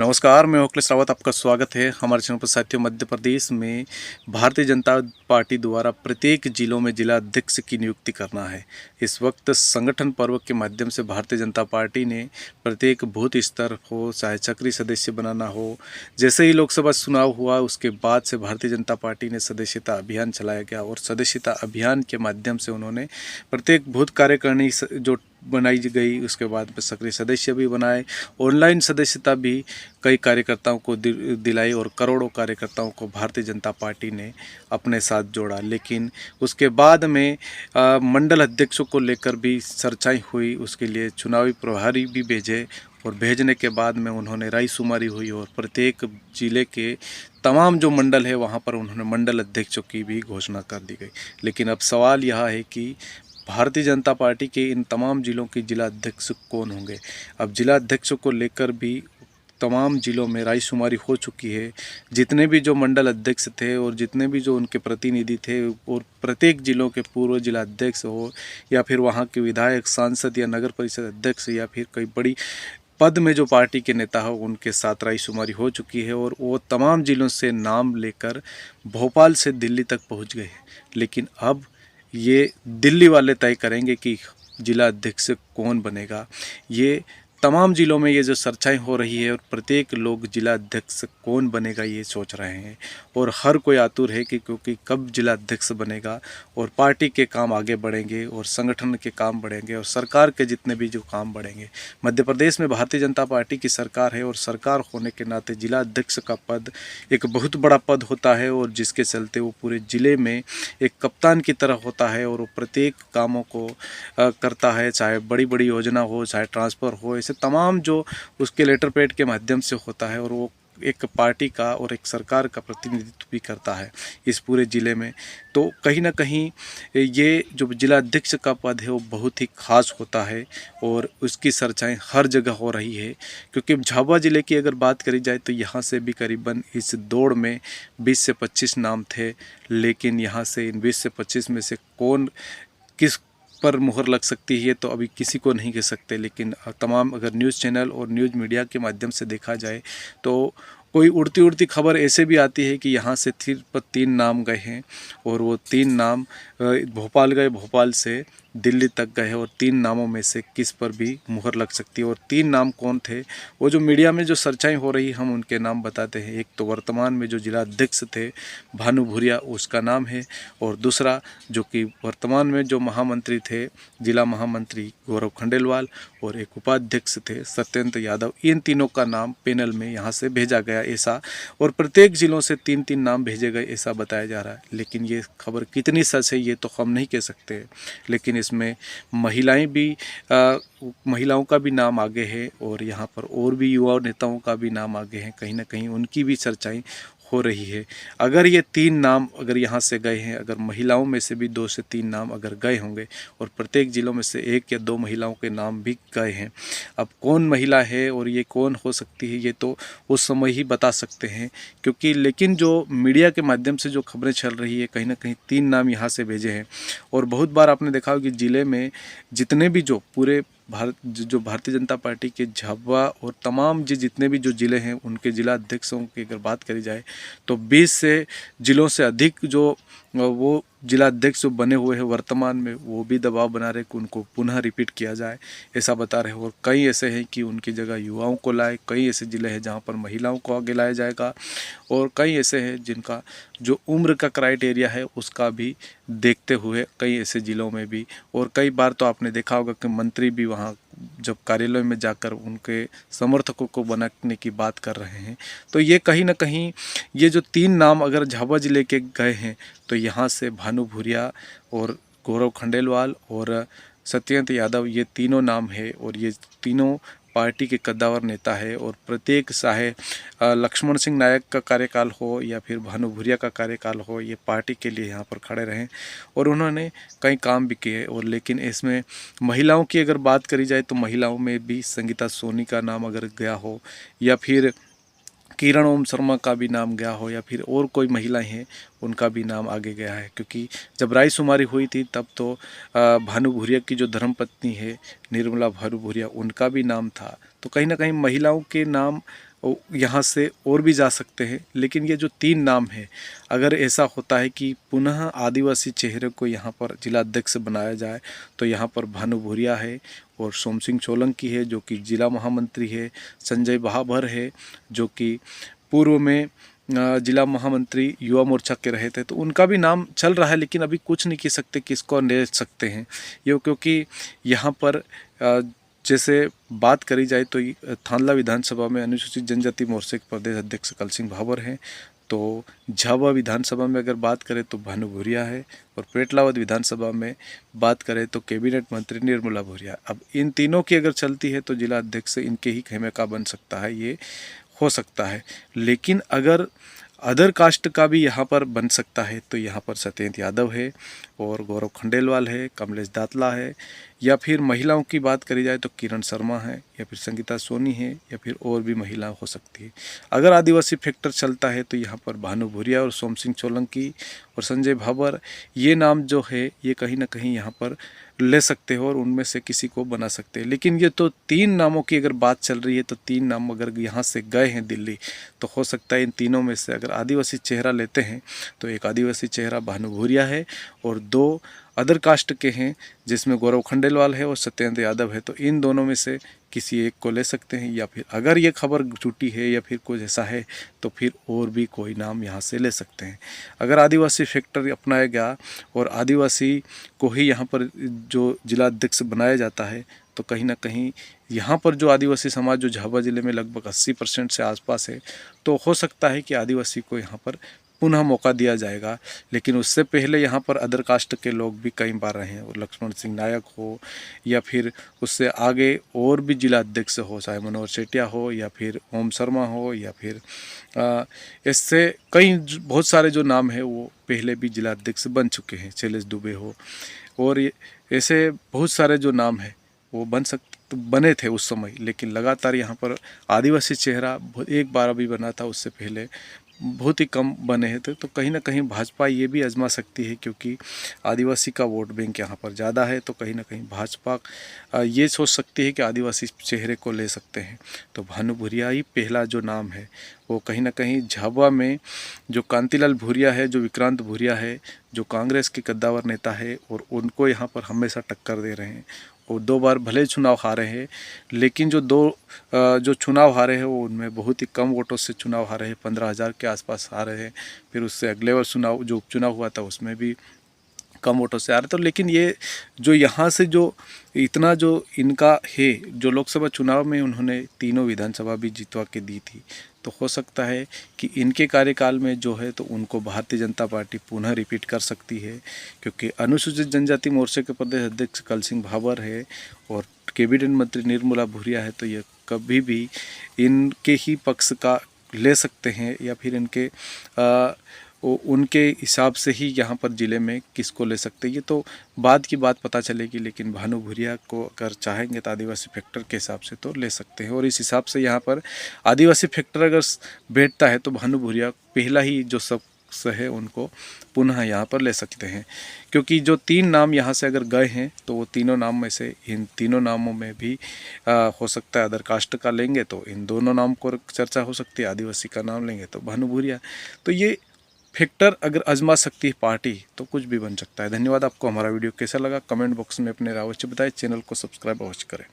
नमस्कार, मैं अखिलेश रावत। आपका स्वागत है हमारे चैनल पर। साथियों, मध्य प्रदेश में भारतीय जनता पार्टी द्वारा प्रत्येक जिलों में जिला अध्यक्ष की नियुक्ति करना है। इस वक्त संगठन पर्व के माध्यम से भारतीय जनता पार्टी ने प्रत्येक बूथ स्तर हो, चाहे चक्रीय सदस्य बनाना हो, जैसे ही लोकसभा चुनाव हुआ उसके बाद से भारतीय जनता पार्टी ने सदस्यता अभियान चलाया गया और सदस्यता अभियान के माध्यम से उन्होंने प्रत्येक बूथ कार्यकारिणी जो बनाई गई, उसके बाद सक्रिय सदस्य भी बनाए। ऑनलाइन सदस्यता भी कई कार्यकर्ताओं को दिलाई और करोड़ों कार्यकर्ताओं को भारतीय जनता पार्टी ने अपने साथ जोड़ा। लेकिन उसके बाद में मंडल अध्यक्षों को लेकर भी चर्चाएं हुई, उसके लिए चुनावी प्रभारी भी भेजे और भेजने के बाद में उन्होंने रायशुमारी हुई और प्रत्येक जिले के तमाम जो मंडल है वहाँ पर उन्होंने मंडल अध्यक्षों की भी घोषणा कर दी गई। लेकिन अब सवाल यह है कि भारतीय जनता पार्टी के इन तमाम जिलों के जिला अध्यक्ष कौन होंगे। अब जिला अध्यक्षों को लेकर भी तमाम जिलों में रायशुमारी हो चुकी है। जितने भी जो मंडल अध्यक्ष थे और जितने भी जो उनके प्रतिनिधि थे और प्रत्येक जिलों के पूर्व जिला अध्यक्ष हो या फिर वहाँ के विधायक, सांसद या नगर परिषद अध्यक्ष या फिर कोई बड़ी पद में जो पार्टी के नेता हो, उनके साथ रायशुमारी हो चुकी है और वो तमाम जिलों से नाम लेकर भोपाल से दिल्ली तक पहुँच गए हैं। लेकिन अब ये दिल्ली वाले तय करेंगे कि जिला अध्यक्ष कौन बनेगा। ये तमाम ज़िलों में ये जो चर्चाएं हो रही है और प्रत्येक लोग जिला अध्यक्ष कौन बनेगा ये सोच रहे हैं और हर कोई आतुर है कि क्योंकि कब जिला अध्यक्ष बनेगा और पार्टी के काम आगे बढ़ेंगे और संगठन के काम बढ़ेंगे और सरकार के जितने भी जो काम बढ़ेंगे। मध्य प्रदेश में भारतीय जनता पार्टी की सरकार है और सरकार होने के नाते जिला अध्यक्ष का पद एक बहुत बड़ा पद होता है और जिसके चलते वो पूरे ज़िले में एक कप्तान की तरह होता है और वो प्रत्येक कामों को करता है, चाहे बड़ी बड़ी योजना हो, चाहे ट्रांसफ़र हो, ऐसे तमाम जो उसके लेटर पैड के माध्यम से होता है और वो एक पार्टी का और एक सरकार का प्रतिनिधित्व भी करता है इस पूरे ज़िले में। तो कहीं ना कहीं ये जो जिला अध्यक्ष का पद है वो बहुत ही खास होता है और उसकी चर्चाएं हर जगह हो रही है। क्योंकि झाबुआ ज़िले की अगर बात करी जाए तो यहाँ से भी करीबन इस दौड़ में 20 से 25 नाम थे। लेकिन यहाँ से इन 20 से 25 में से कौन किस पर मुहर लग सकती है तो अभी किसी को नहीं कह सकते। लेकिन तमाम अगर न्यूज़ चैनल और न्यूज़ मीडिया के माध्यम से देखा जाए तो कोई उड़ती उड़ती खबर ऐसे भी आती है कि यहाँ से सिर्फ 3 नाम गए हैं और वो 3 नाम भोपाल गए, भोपाल से दिल्ली तक गए और 3 नामों में से किस पर भी मुहर लग सकती है। और 3 नाम कौन थे वो जो मीडिया में जो चर्चाएं हो रही हम उनके नाम बताते हैं। एक तो वर्तमान में जो जिला अध्यक्ष थे भानु भूरिया, उसका नाम है। और दूसरा जो कि वर्तमान में जो महामंत्री थे, जिला महामंत्री गौरव खंडेलवाल, और एक उपाध्यक्ष थे सत्येंद्र यादव। इन तीनों का नाम पैनल में यहाँ से भेजा गया ऐसा, और प्रत्येक ज़िलों से 3-3 नाम भेजे गए ऐसा बताया जा रहा है। लेकिन ये खबर कितनी सच है ये तो हम नहीं कह सकते। लेकिन इसमें महिलाएं भी महिलाओं का भी नाम आगे है और यहाँ पर और भी युवा नेताओं का भी नाम आगे है। कहीं ना कहीं उनकी भी चर्चाएं हो रही है। अगर ये 3 नाम अगर यहाँ से गए हैं, अगर महिलाओं में से भी 2 से 3 नाम अगर गए होंगे और प्रत्येक ज़िलों में से 1 या 2 महिलाओं के नाम भी गए हैं, अब कौन महिला है और ये कौन हो सकती है ये तो उस समय ही बता सकते हैं। क्योंकि लेकिन जो मीडिया के माध्यम से जो खबरें चल रही है, कहीं ना कहीं 3 नाम यहाँ से भेजे हैं। और बहुत बार आपने देखा होगा कि ज़िले में जितने भी जो पूरे जो भारतीय जनता पार्टी के झाबुआ और तमाम जितने भी जो ज़िले हैं उनके ज़िला अध्यक्षों की अगर बात करी जाए तो 20 से ज़िलों से अधिक जो वो जिला अध्यक्ष जो बने हुए हैं वर्तमान में, वो भी दबाव बना रहे कि उनको पुनः रिपीट किया जाए ऐसा बता रहे हैं। और कई ऐसे हैं कि उनकी जगह युवाओं को लाए, कई ऐसे ज़िले हैं जहाँ पर महिलाओं को आगे लाया जाएगा, और कई ऐसे हैं जिनका जो उम्र का क्राइटेरिया है उसका भी देखते हुए कई ऐसे ज़िलों में भी। और कई बार तो आपने देखा होगा कि मंत्री भी वहाँ जब कार्यालय में जाकर उनके समर्थकों को बनाने की बात कर रहे हैं। तो ये कहीं ना कहीं ये जो 3 नाम अगर झाबुआ ज़िले के गए हैं तो यहाँ से भानु भूरिया और गौरव खंडेलवाल और सत्येंद्र यादव, ये तीनों नाम है और ये तीनों पार्टी के कद्दावर नेता है। और प्रत्येक चाहे लक्ष्मण सिंह नायक का कार्यकाल हो या फिर भानु भूरिया का कार्यकाल हो, ये पार्टी के लिए यहाँ पर खड़े रहें और उन्होंने कई काम भी किए। और लेकिन इसमें महिलाओं की अगर बात करी जाए तो महिलाओं में भी संगीता सोनी का नाम अगर गया हो या फिर किरण ओम शर्मा का भी नाम गया हो या फिर और कोई महिलाएं हैं उनका भी नाम आगे गया है। क्योंकि जब रायशुमारी हुई थी तब तो भानु भूरिया की जो धर्मपत्नी है निर्मला भानु भूरिया, उनका भी नाम था। तो कहीं ना कहीं महिलाओं के नाम यहाँ से और भी जा सकते हैं। लेकिन ये जो 3 नाम है, अगर ऐसा होता है कि पुनः आदिवासी चेहरे को यहाँ पर जिला अध्यक्ष बनाया जाए तो यहाँ पर भानु भूरिया है और सोम सिंह सोलंकी है जो कि जिला महामंत्री है, संजय भाभर है जो कि पूर्व में जिला महामंत्री युवा मोर्चा के रहे थे, तो उनका भी नाम चल रहा है। लेकिन अभी कुछ नहीं कह सकते किसको ले सकते हैं ये, क्योंकि यहाँ पर जैसे बात करी जाए तो थानला विधानसभा में अनुसूचित जनजाति मोर्चे के प्रदेश अध्यक्ष कल सिंह भाभर हैं। तो झाबुआ विधानसभा में अगर बात करें तो भानु भूरिया है, और पेटलावद विधानसभा में बात करें तो कैबिनेट मंत्री निर्मला भूरिया। अब इन तीनों की अगर चलती है तो जिला अध्यक्ष इनके ही खेमे का बन सकता है, ये हो सकता है। लेकिन अगर अदर कास्ट का भी यहाँ पर बन सकता है तो यहाँ पर सत्येंद्र यादव है और गौरव खंडेलवाल है, कमलेश दातला है, या फिर महिलाओं की बात करी जाए तो किरण शर्मा है, या फिर संगीता सोनी है, या फिर और भी महिला हो सकती है। अगर आदिवासी फैक्टर चलता है तो यहाँ पर भानु भूरिया और सोम सिंह सोलंकी और संजय भाभर, ये नाम जो है ये कहीं ना कहीं यहाँ पर ले सकते हो और उनमें से किसी को बना सकते हैं। लेकिन ये तो 3 नामों की अगर बात चल रही है तो 3 नाम अगर यहाँ से गए हैं दिल्ली तो हो सकता है इन तीनों में से अगर आदिवासी चेहरा लेते हैं तो एक आदिवासी चेहरा भानु भूरिया है और 2 अदर कास्ट के हैं जिसमें गौरव खंडेलवाल है और सत्येंद्र यादव है। तो इन दोनों में से किसी एक को ले सकते हैं, या फिर अगर ये खबर झूठी है या फिर कुछ ऐसा है तो फिर और भी कोई नाम यहाँ से ले सकते हैं। अगर आदिवासी फैक्टर अपनाया गया और आदिवासी को ही यहाँ पर जो जिला अध्यक्ष बनाया जाता है तो कहीं ना कहीं यहाँ पर जो आदिवासी समाज जो झाबुआ जिले में लगभग 80% से आसपास है, तो हो सकता है कि आदिवासी को यहाँ पर पुनः मौका दिया जाएगा। लेकिन उससे पहले यहाँ पर अदर कास्ट के लोग भी कई बार रहे हैं, लक्ष्मण सिंह नायक हो या फिर उससे आगे और भी जिला अध्यक्ष हो, चाहे मनोहर सेठिया हो या फिर ओम शर्मा हो या फिर इससे कई बहुत सारे जो नाम है वो पहले भी जिला अध्यक्ष बन चुके हैं, शैलेश दुबे हो, और ऐसे बहुत सारे जो नाम है वो बने थे उस समय। लेकिन लगातार यहाँ पर आदिवासी चेहरा एक बार अभी बना था, उससे पहले बहुत ही कम बने थे। तो कहीं ना कहीं भाजपा ये भी आजमा सकती है, क्योंकि आदिवासी का वोट बैंक यहाँ पर ज़्यादा है। तो कहीं ना कहीं भाजपा ये सोच सकती है कि आदिवासी चेहरे को ले सकते हैं। तो भानु भूरिया ही पहला जो नाम है वो कहीं ना कहीं झाबुआ में जो कांतिलाल भूरिया है, जो विक्रांत भूरिया है, जो कांग्रेस के कद्दावर नेता है और उनको यहाँ पर हमेशा टक्कर दे रहे हैं। वो 2 बार भले चुनाव हारे हैं, लेकिन जो चुनाव हारे हैं वो उनमें बहुत ही कम वोटों से चुनाव हारे हैं, 15,000 के आसपास हारे हैं। फिर उससे अगले बार चुनाव जो उपचुनाव हुआ था उसमें भी कम वोटों से आ रहे। तो लेकिन ये जो यहाँ से जो इतना जो इनका है, जो लोकसभा चुनाव में उन्होंने तीनों विधानसभा भी जितवा के दी थी, तो हो सकता है कि इनके कार्यकाल में जो है तो उनको भारतीय जनता पार्टी पुनः रिपीट कर सकती है, क्योंकि अनुसूचित जनजाति मोर्चे के प्रदेश अध्यक्ष कल सिंह भाभर है और कैबिनेट मंत्री निर्मला भूरिया है। तो ये कभी भी इनके ही पक्ष का ले सकते हैं, या फिर इनके उनके हिसाब से ही यहाँ पर ज़िले में किसको ले सकते हैं ये तो बाद की बात पता चलेगी। लेकिन भानु भूरिया को अगर चाहेंगे तो आदिवासी फैक्टर के हिसाब से तो ले सकते हैं, और इस हिसाब से यहाँ पर आदिवासी फैक्टर अगर बैठता है तो भानु भूरिया पहला ही जो सब है उनको पुनः यहाँ पर ले सकते हैं। क्योंकि जो 3 नाम यहाँ से अगर गए हैं तो वो तीनों नाम में से इन तीनों नामों में भी हो सकता है अदर कास्ट का लेंगे तो इन दोनों नाम को चर्चा हो सकती है, आदिवासी का नाम लेंगे तो भानु भूरिया। तो ये फैक्टर अगर आजमा सकती है पार्टी तो कुछ भी बन सकता है। धन्यवाद। आपको हमारा वीडियो कैसा लगा कमेंट बॉक्स में अपने राय अवश्य बताएं। चैनल को सब्सक्राइब अवश्य करें।